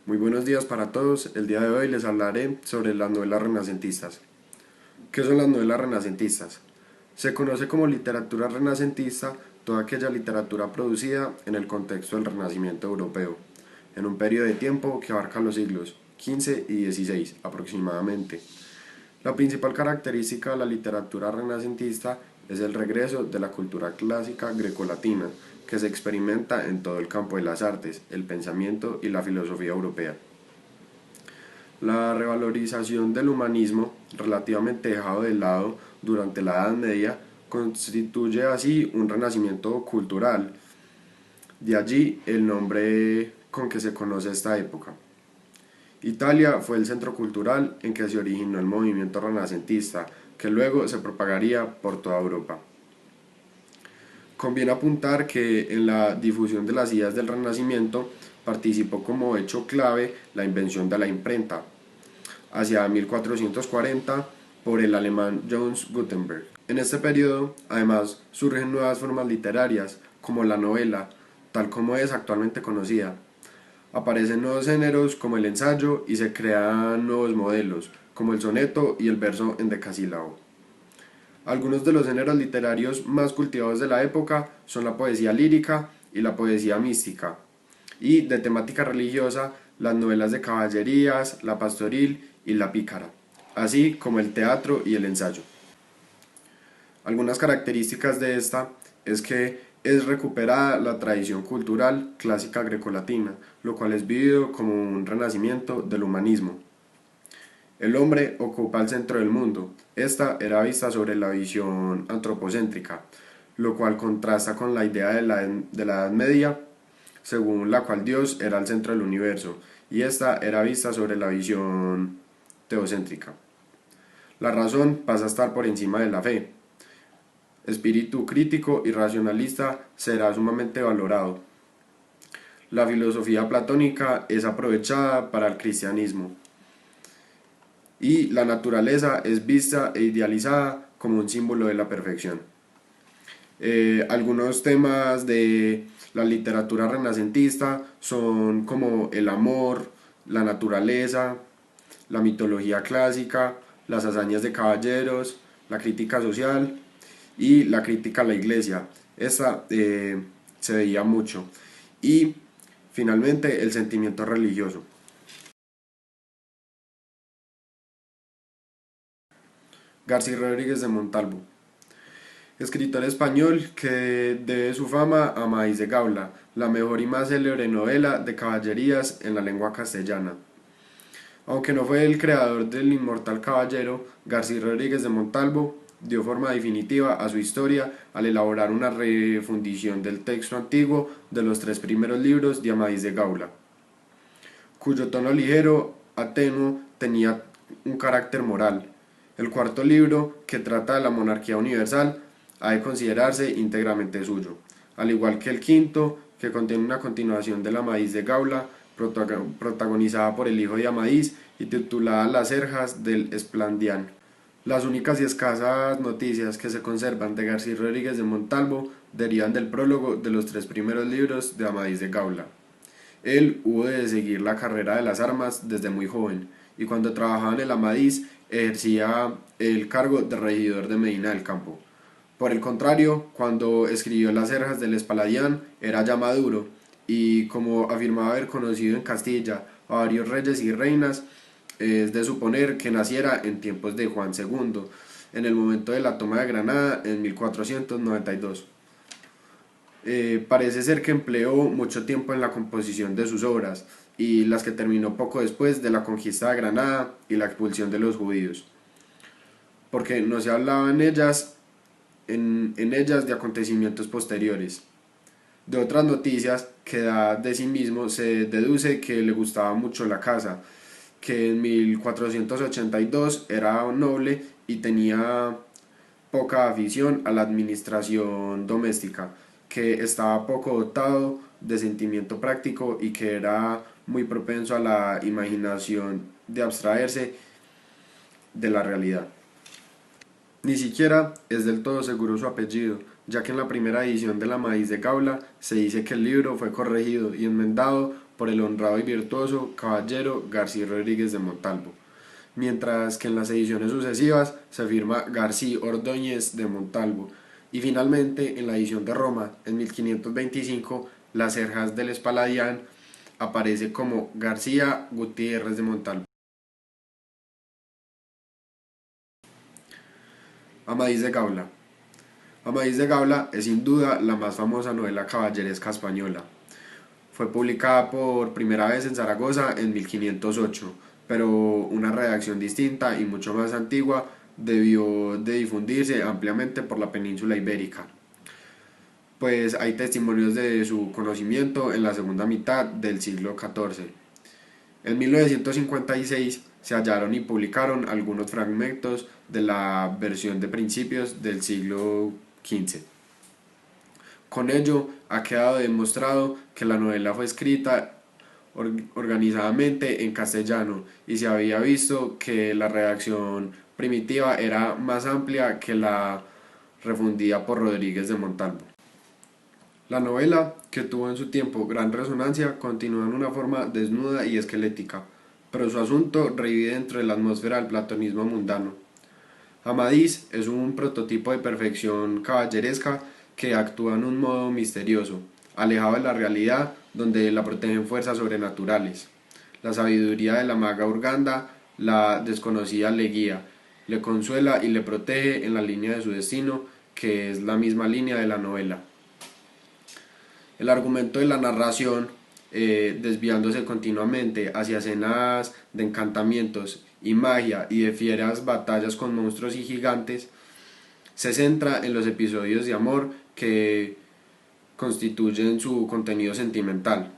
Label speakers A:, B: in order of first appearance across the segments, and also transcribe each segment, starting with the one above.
A: Muy buenos días para todos. El día de hoy les hablaré sobre las novelas renacentistas. ¿Qué son las novelas renacentistas? Se conoce como literatura renacentista toda aquella literatura producida en el contexto del Renacimiento europeo, en un periodo de tiempo que abarca los siglos XV y XVI aproximadamente. La principal característica de la literatura renacentista es el regreso de la cultura clásica grecolatina, que se experimenta en todo el campo de las artes, el pensamiento y la filosofía europea. La revalorización del humanismo, relativamente dejado de lado durante la Edad Media, constituye así un renacimiento cultural. De allí el nombre con que se conoce esta época. Italia fue el centro cultural en que se originó el movimiento renacentista, que luego se propagaría por toda Europa. Conviene apuntar que en la difusión de las ideas del Renacimiento participó como hecho clave la invención de la imprenta, hacia 1440 por el alemán Johannes Gutenberg. En este periodo, además, surgen nuevas formas literarias, como la novela, tal como es actualmente conocida. Aparecen nuevos géneros como el ensayo y se crean nuevos modelos, como el soneto y el verso en decasílabo. Algunos de los géneros literarios más cultivados de la época son la poesía lírica y la poesía mística, y de temática religiosa, las novelas de caballerías, la pastoril y la pícara, así como el teatro y el ensayo. Algunas características de esta es que es recuperada la tradición cultural clásica grecolatina, lo cual es vivido como un renacimiento del humanismo. El hombre ocupa el centro del mundo. Esta era vista sobre la visión antropocéntrica, lo cual contrasta con la idea de la Edad Media, según la cual Dios era el centro del universo, y esta era vista sobre la visión teocéntrica. La razón pasa a estar por encima de la fe. Espíritu crítico y racionalista será sumamente valorado. La filosofía platónica es aprovechada para el cristianismo y la naturaleza es vista e idealizada como un símbolo de la perfección. Algunos temas de la literatura renacentista son como el amor, la naturaleza, la mitología clásica, las hazañas de caballeros, la crítica social y la crítica a la iglesia. Esta se veía mucho. Y finalmente el sentimiento religioso. García Rodríguez de Montalvo, escritor español que debe su fama a Maíz de Gaula, la mejor y más célebre novela de caballerías en la lengua castellana. Aunque no fue el creador del inmortal caballero, García Rodríguez de Montalvo dio forma definitiva a su historia al elaborar una refundición del texto antiguo de los tres primeros libros de Amadís de Gaula, cuyo tono ligero, atenuo, tenía un carácter moral. El cuarto libro, que trata de la monarquía universal, ha de considerarse íntegramente suyo, al igual que el quinto, que contiene una continuación de la Amadís de Gaula, protagonizada por el hijo de Amadís y titulada Las Cerjas del Esplandián. Las únicas y escasas noticias que se conservan de García Rodríguez de Montalvo derivan del prólogo de los tres primeros libros de Amadís de Gaula. Él hubo de seguir la carrera de las armas desde muy joven, y cuando trabajaba en el Amadís ejercía el cargo de regidor de Medina del Campo. Por el contrario, cuando escribió Las Cerjas del Espaladián era ya maduro, y como afirmaba haber conocido en Castilla a varios reyes y reinas, es de suponer que naciera en tiempos de Juan II, en el momento de la toma de Granada en 1492. Parece ser que empleó mucho tiempo en la composición de sus obras, y las que terminó poco después de la conquista de Granada y la expulsión de los judíos, porque no se hablaba en ellas de acontecimientos posteriores. De otras noticias que da de sí mismo se deduce que le gustaba mucho la caza, que en 1482 era noble y tenía poca afición a la administración doméstica, que estaba poco dotado de sentimiento práctico y que era muy propenso a la imaginación de abstraerse de la realidad. Ni siquiera es del todo seguro su apellido, ya que en la primera edición de La Maíz de Gaula se dice que el libro fue corregido y enmendado por el honrado y virtuoso caballero García Rodríguez de Montalvo, mientras que en las ediciones sucesivas se firma García Ordóñez de Montalvo, y finalmente en la edición de Roma, en 1525, Las Cerjas del Espaladián aparece como García Gutiérrez de Montalvo. Amadís de Gaula. Amadís de Gaula es sin duda la más famosa novela caballeresca española. Fue publicada por primera vez en Zaragoza en 1508, pero una redacción distinta y mucho más antigua debió de difundirse ampliamente por la península ibérica, pues hay testimonios de su conocimiento en la segunda mitad del siglo XIV. En 1956 se hallaron y publicaron algunos fragmentos de la versión de principios del siglo XV. Con ello ha quedado demostrado que la novela fue escrita organizadamente en castellano y se había visto que la redacción primitiva era más amplia que la refundida por Rodríguez de Montalvo. La novela, que tuvo en su tiempo gran resonancia, continúa en una forma desnuda y esquelética, pero su asunto revive dentro de la atmósfera del platonismo mundano. Amadís es un prototipo de perfección caballeresca que actúa en un modo misterioso, alejado de la realidad, donde la protegen fuerzas sobrenaturales. La sabiduría de la maga Urganda, la desconocida le guía, le consuela y le protege en la línea de su destino, que es la misma línea de la novela. El argumento de la narración, desviándose continuamente hacia escenas de encantamientos y magia y de fieras batallas con monstruos y gigantes, se centra en los episodios de amor que constituyen su contenido sentimental.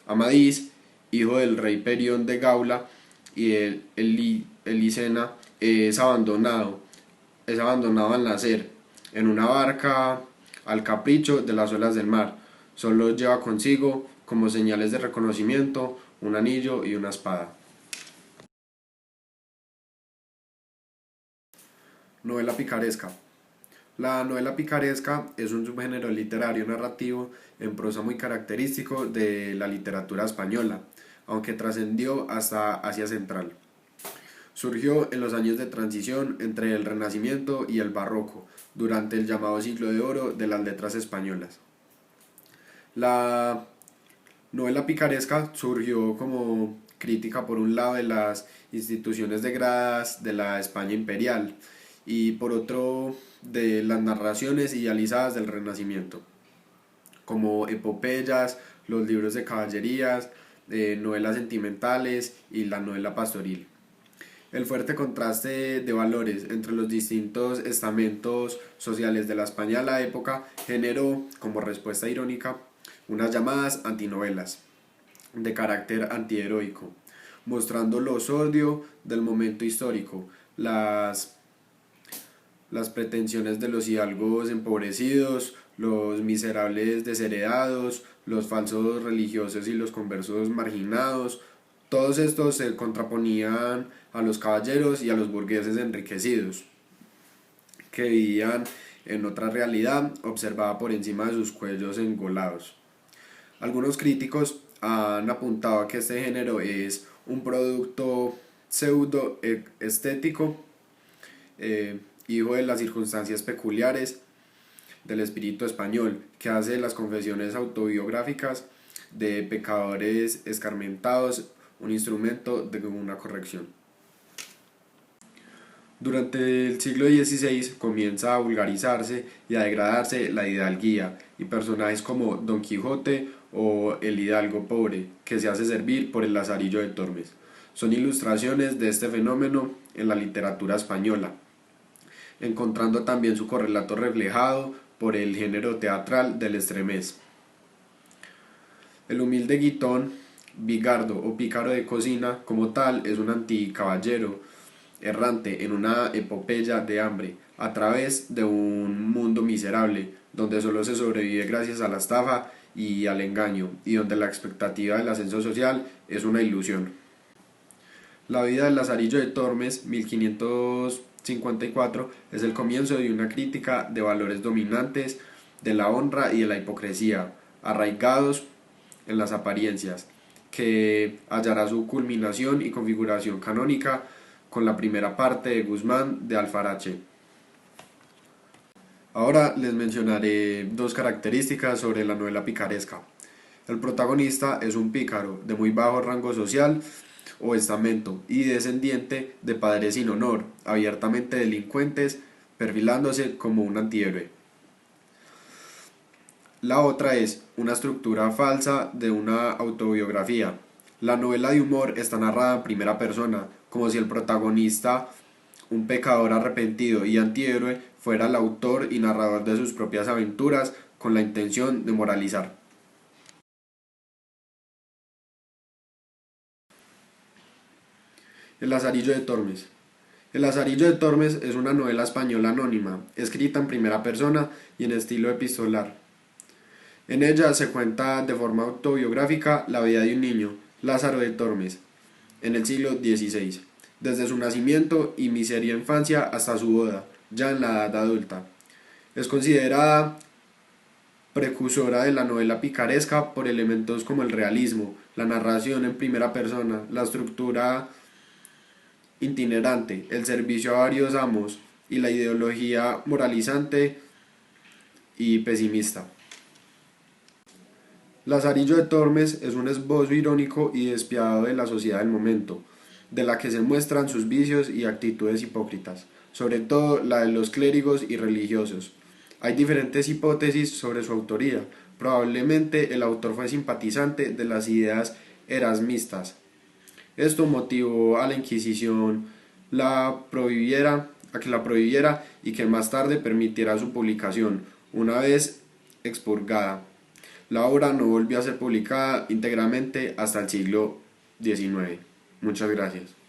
A: Amadís, hijo del rey Perión de Gaula y de Elisena, es abandonado al nacer en una barca al capricho de las olas del mar. Solo lleva consigo, como señales de reconocimiento, un anillo y una espada. Novela picaresca. La novela picaresca es un subgénero literario narrativo en prosa muy característico de la literatura española, aunque trascendió hasta Asia Central. Surgió en los años de transición entre el Renacimiento y el Barroco, durante el llamado Siglo de Oro de las letras españolas. La novela picaresca surgió como crítica por un lado de las instituciones degradadas de la España imperial y por otro de las narraciones idealizadas del Renacimiento, como epopeyas, los libros de caballerías, novelas sentimentales y la novela pastoril. El fuerte contraste de valores entre los distintos estamentos sociales de la España de la época generó, como respuesta irónica, unas llamadas antinovelas, de carácter antiheroico, mostrando lo sordio del momento histórico, las pretensiones de los hidalgos empobrecidos, los miserables desheredados, los falsos religiosos y los conversos marginados. Todos estos se contraponían a los caballeros y a los burgueses enriquecidos, que vivían en otra realidad observada por encima de sus cuellos engolados. Algunos críticos han apuntado a que este género es un producto pseudo estético, hijo de las circunstancias peculiares del espíritu español, que hace de las confesiones autobiográficas de pecadores escarmentados un instrumento de una corrección. Durante el siglo XVI comienza a vulgarizarse y a degradarse la hidalguía, y personajes como Don Quijote o el hidalgo pobre, que se hace servir por el Lazarillo de Tormes, son ilustraciones de este fenómeno en la literatura española, encontrando también su correlato reflejado por el género teatral del estremés. El humilde guitón, bigardo o pícaro de cocina, como tal, es un anticaballero errante en una epopeya de hambre, a través de un mundo miserable, donde solo se sobrevive gracias a la estafa y al engaño, y donde la expectativa del ascenso social es una ilusión. La vida del Lazarillo de Tormes, 1500 54 es el comienzo de una crítica de valores dominantes, de la honra y de la hipocresía, arraigados en las apariencias, que hallará su culminación y configuración canónica con la primera parte de Guzmán de Alfarache. Ahora les mencionaré dos características sobre la novela picaresca. El protagonista es un pícaro de muy bajo rango social o estamento y descendiente de padres sin honor, abiertamente delincuentes, perfilándose como un antihéroe. La otra es una estructura falsa de una autobiografía. La novela de humor está narrada en primera persona, como si el protagonista, un pecador arrepentido y antihéroe, fuera el autor y narrador de sus propias aventuras con la intención de moralizar. El Lazarillo de Tormes. El Lazarillo de Tormes es una novela española anónima, escrita en primera persona y en estilo epistolar. En ella se cuenta de forma autobiográfica la vida de un niño, Lázaro de Tormes, en el siglo XVI, desde su nacimiento y miseria infancia hasta su boda, ya en la edad adulta. Es considerada precursora de la novela picaresca por elementos como el realismo, la narración en primera persona, la estructura itinerante, el servicio a varios amos y la ideología moralizante y pesimista. Lazarillo de Tormes es un esbozo irónico y despiadado de la sociedad del momento, de la que se muestran sus vicios y actitudes hipócritas, sobre todo la de los clérigos y religiosos. Hay diferentes hipótesis sobre su autoría. Probablemente el autor fue simpatizante de las ideas erasmistas. Esto motivó a la Inquisición a que la prohibiera y que más tarde permitiera su publicación, una vez expurgada. La obra no volvió a ser publicada íntegramente hasta el siglo XIX. Muchas gracias.